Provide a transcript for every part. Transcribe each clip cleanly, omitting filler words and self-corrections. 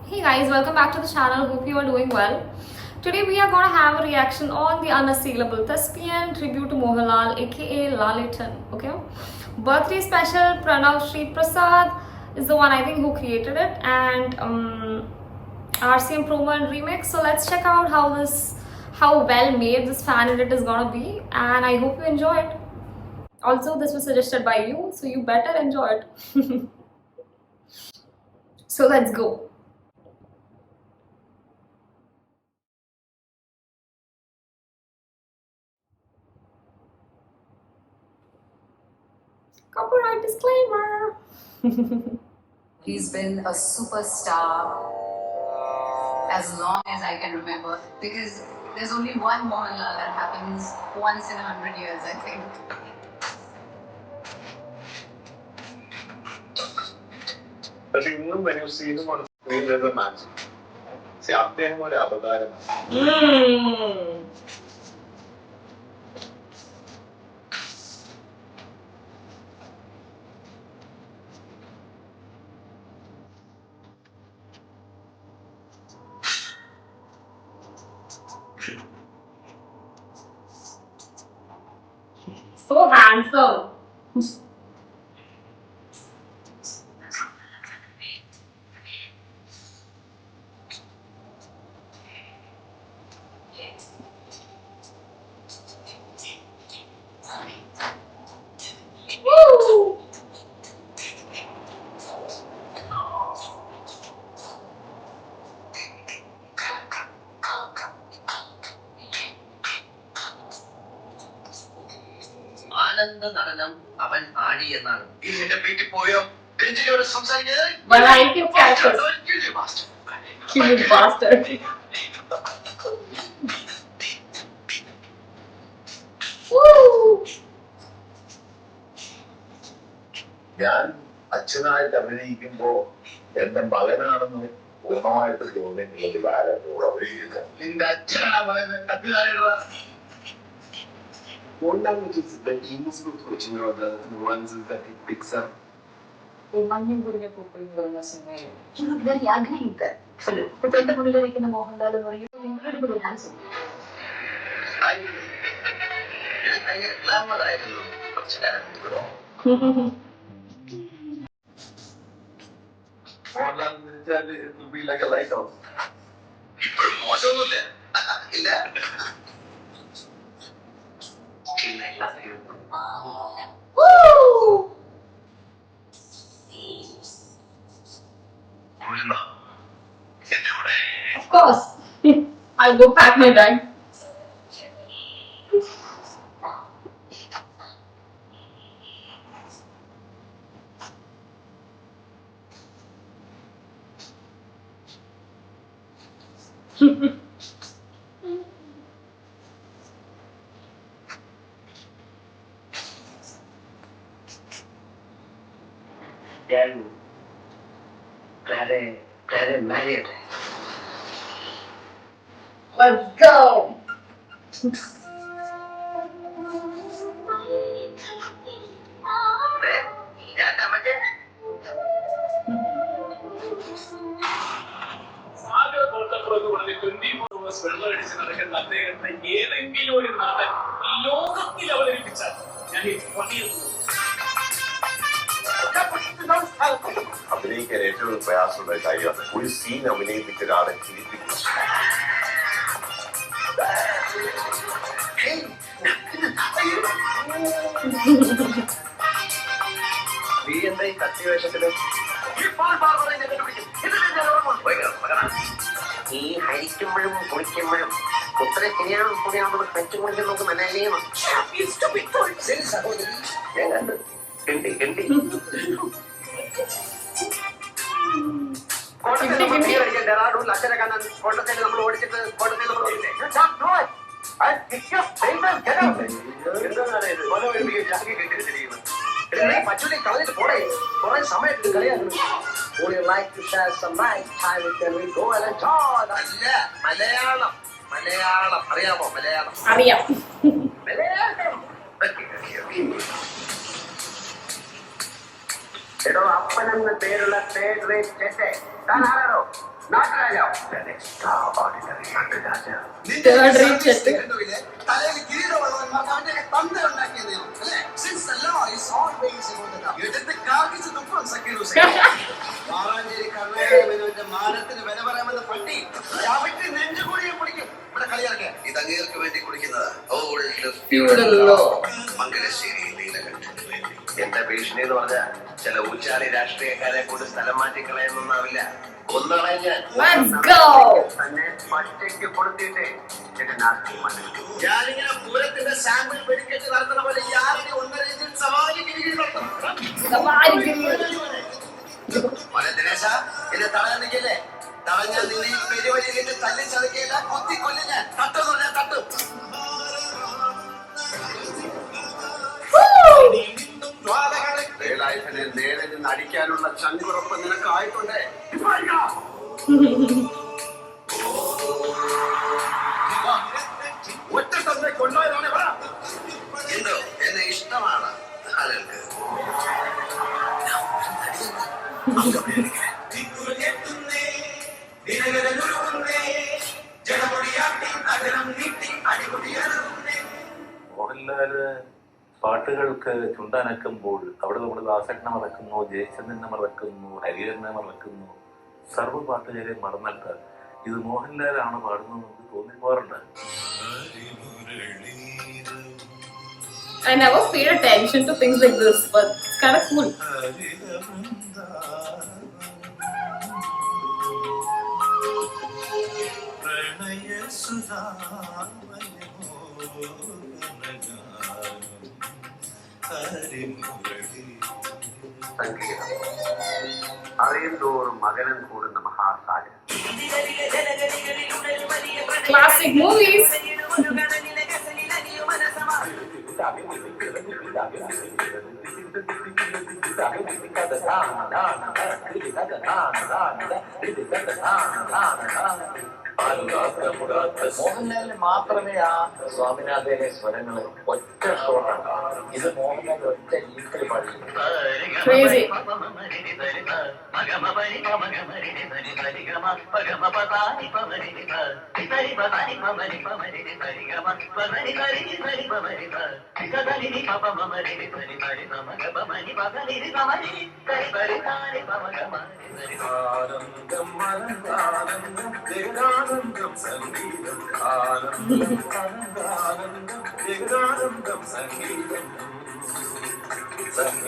Hey guys, welcome back to the channel. Hope you are doing well. Today we are gonna have a reaction on the unassailable thespian tribute to Mohanlal, aka Lalitan. Okay, birthday special. Pranav Sri Prasad is the one I think who created it, and RCM promo and remix. So let's check out how well made this fan edit is gonna be, and I hope you enjoy it. Also, this was suggested by you, so you better enjoy it. So let's go. Copyright disclaimer. He's been a superstar as long as I can remember because there's only one Mohanlal that happens once in 100 years, I think. But even when you see him on screen, there's a magic. See, Abdeh or Abadar. So handsome. Woo! ആനന്ദ നടനം അവൻ ആടി എന്നാണ് ഇതിന്റെ വീട്ടിൽ പോയോ രഞ്ജിനിയോട് സംസാരിക്കുന്നത് Variety of characters. Cute bastard. Woo! ഞാൻ അച്ഛനായിട്ട് അഭിനയിക്കുമ്പോ എന്റെ മകനാണെന്ന് പൂർണ്ണമായിട്ട് തോന്നിയിട്ടുള്ളത് ഭാരതോട് അഭിനയിക്കുന്നത് നിന്റെ അച്ഛനാ പറയുന്നത് അച്ഛനായിട്ടുള്ള One language is the ease with which the nuances that it picks up. Very ugly. ഇപ്പൊ എന്റെ മുന്നിലിരിക്കുന്ന മോഹൻലാൽ എന്ന് പറയുന്നത് ഇൻക്രെഡിബിൾ ഹാൻസം. ഭയങ്കര ഗ്ലാമർ ആയിരുന്നു കുറച്ച് കാലം It will be like a lighthouse. ഇപ്പോഴും മോശമൊന്നുമില്ല ഇല്ല Woo! Of course. I'll go pack my bag. ഞാൻ ക്ലാരെ മാരിയട്ടെ Let's go. വെള്ളമടിച്ച് നടക്കുന്ന അദ്ദേഹത്തെ ഏതെങ്കിലും ഒരു നടൻ ലോകത്തിൽ അവതരിപ്പിച്ചാൽ ഞാൻ ഈ പണിയുന്നു. അഭിനയിക്കാൻ ഏറ്റവും പ്രയാസമുള്ള കാര്യമാണ് ഒരു സീൻ അഭിനയിപ്പിച്ച ഒരാളെ ചിരിപ്പിക്കുക. നീ എന്താ ഈ കത്തിവേഷത്തില് ഈ ഹരിക്കുമ്പോഴും കുളിക്കുമ്പോഴും ഉത്തര ശരിയാണോ കൂടിയാണോ കച്ചു കുളിക്കാൻ നോക്ക് നല്ലല്ലേ ശരി സഹോദരി ഞാൻ കണ്ടു കിണ്ടി കിണ്ടി കോട്ടത്തിൽ നമ്മൾ തീ കളിക്കാൻ ഡെറാഡൂണിൽ അച്ഛനെ കാണാൻ കോട്ടത്തിൽ നമ്മൾ ഓടിച്ചിട്ട് കോട്ടത്തിൽ നമ്മൾ ഓടില്ലേ എന്താണ് ഇത് കൊല വരുമ്പോൾ ജാക്കി കെട്ടിരിക്കുന്നത് പച്ചൂരി കളഞ്ഞിട്ട് പോടേ കുറെ സമയത്ത് കളിയാക്കുന്നു. Would you like to share some nice time with them? We go and enjoy. അല്ല മലയാളം മലയാളം അറിയാമോ മലയാളം അറിയാം. മലയാളം എടോ അപ്പനെന്ന് പേരുള്ള തേർഡ് റേറ്റ് താൻ ആരാണോ? നാട്ടുരാജാവ്. Extraordinary നാട്ടുരാജാവ്. Third rate set. തലയിൽ കിരീടമുള്ളവന്മാർക്ക് അവന്റെ തന്ത ഉണ്ടാക്കിയ നിയമം അല്ലേ? Since the law is always about the law. എടുത്ത് കാണിച്ച് തുപ്പും സക്കീറൂസ്. മാറാഞ്ചേരി കർണാടകന്റെ മാനത്തിന് വില പറയാമെന്ന് പണ്ടി ചവിട്ടി നെഞ്ചുകൂടിയെ പിടിക്കും. ഇവിടെ കളിയാക്കാൻ ഇത് അങ്ങേർക്ക് വേണ്ടി കുടിക്കുന്നത് old Feudal law. Mangalassery Neelakantan. എന്റെ ഭീഷണി എന്ന് പറഞ്ഞാൽ ചില ഊച്ചാലി രാഷ്ട്രീയക്കാരെ കൊണ്ട് സ്ഥലം മാറ്റിക്കളയൊന്നുമാവില്ല. Let's go. തന്നെ പച്ചയ്ക്ക് കൊടുത്തിട്ടേ ഞാനിങ്ങനെ പൂരത്തിന്റെ സാമ്പിൾ വെടിക്കെട്ട് നടത്തുന്ന പോലെ യാരുടെ 1.5 ഇഞ്ചിൽ സവാരി കിരീടം നടത്തും. മോനെ ദിനേശ, എന്നെ തടയാൻ നിൽക്കല്ലേ? തടഞ്ഞാൽ നിന്നെ ഈ പെരുവഴിയിലേക്ക് തല്ലി ചതക്കില്ല, കൊത്തിക്കൊല്ലും ഞാൻ. തട്ടെന്ന് പറഞ്ഞാൽ തട്ടും. ലൈഫിനെ നേരെ നിന്ന് അടിക്കാനുള്ള ചങ്കുറപ്പ് നിനക്കായിട്ടുണ്ട്. ഒറ്റ തന്നെ കൊണ്ടുപോയതാണ്. എന്തോ എന്നെ ഇഷ്ടമാണ് ആളുകൾക്ക്. മോഹൻലാല് പാട്ടുകൾക്ക് ചുണ്ടാനക്കുമ്പോൾ അവിടെ നമ്മൾ ദാസേട്ടനെ മറക്കുന്നു, ജയചന്ദ്രനെ മറക്കുന്നു, ഹരിഹരനെ മറക്കുന്നു, സർവ്വ പാട്ടുകാരെ മറന്നിട്ട് ഇത് മോഹൻലാലാണ് പാടുന്നത് നമുക്ക് തോന്നിപ്പോറുണ്ട്. I never paid attention to things like this, but it's kind of cool. സംഗീതം അറിയുന്തോറും മകനം കൂടുന്ന മഹാസാഗരം. Classic movies. മോഹൻലാലിന് മാത്രമേ ആ സ്വാമിനാഥയിലെ സ്വരങ്ങൾ ഒറ്റ ഷോട്ടാണ്. ഇത് മോഹൻലാൽ ഒറ്റ ഈക്വൽ പാടില്ല. Crazy. ആനന്ദം സംഗീതം ആനന്ദം സംഗീതം സംഗീതം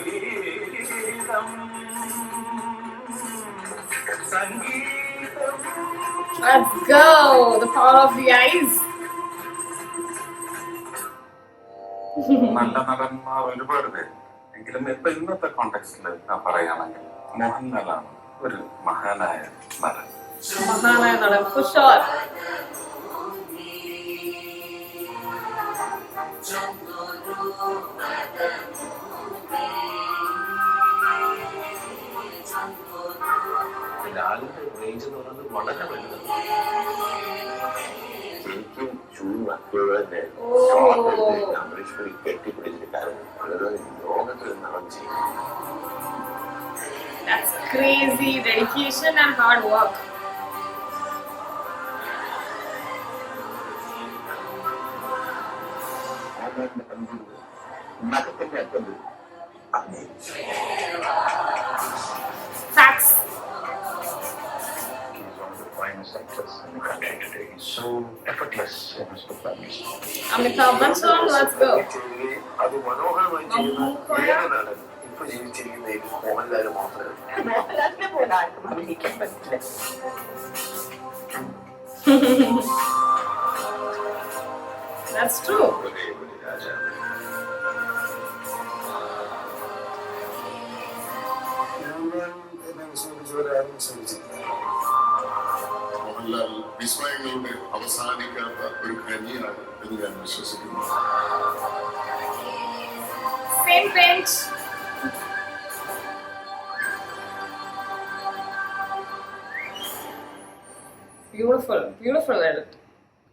സംഗീതം. Let's go. The power of the eyes. നല്ല നടന്മാർ ഒരുപാട് പേര്. എങ്കിലും ഇപ്പൊ ഇന്നത്തെ കോണ്ടെക്സ്റ്റിൽ പറയുകയാണെങ്കിൽ മോഹൻലാലാണ് ഒരു മഹാനായ നടൻ. Mahanaya Nadam, for sure. ലാലിന്റെ റേഞ്ച് എന്ന് പറയുന്നത് വളരെ വലുതാണ്. ശരിക്കും ചൂട് നക്കുകൾ തന്നെ അമരീശ്വരി കെട്ടിപ്പിടിച്ചിട്ട് കാരണം വളരെ ലോകത്തിൽ നടൻ ചെയ്യും. That's crazy dedication and hard work. നഖത്തിന്റെ അറ്റം Facts. finest actress in the country today. He's so effortless in his performance. Amitabh Bachchan, let's go. അത് മനോഹരമായി ചെയ്യുന്ന ഏക നടൻ ഇപ്പൊ ജീവിച്ചിരിക്കുന്ന മോഹൻലാൽ മാത്രമേ. മോഹൻലാലിനെ പോലെ ആർക്കും അഭിനയിക്കാൻ പറ്റില്ല. That's true. മോഹൻലാൽ വിസ്മയങ്ങളുടെ അവസാനിക്കാത്ത ഒരു ഖനിയാണ് എന്ന് ഞാൻ വിശ്വസിക്കുന്നു. Same bench. Beautiful, beautiful edit.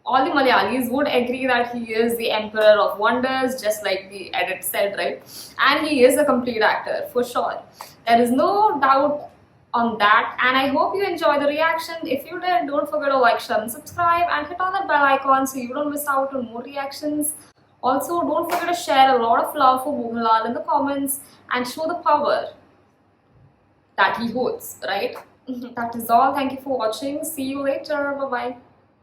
All the Malayalis would agree that he is the emperor of wonders, just like the edit said, right? And he is a complete actor, for sure. There is no doubt on that, and I hope you enjoyed the reaction. If you did, don't forget to like, share and subscribe, and hit on that bell icon so you don't miss out on more reactions. Also, don't forget to share a lot of love for Mohanlal in the comments and show the power that he holds, right? That is all. Thank you for watching. See you later. Bye bye.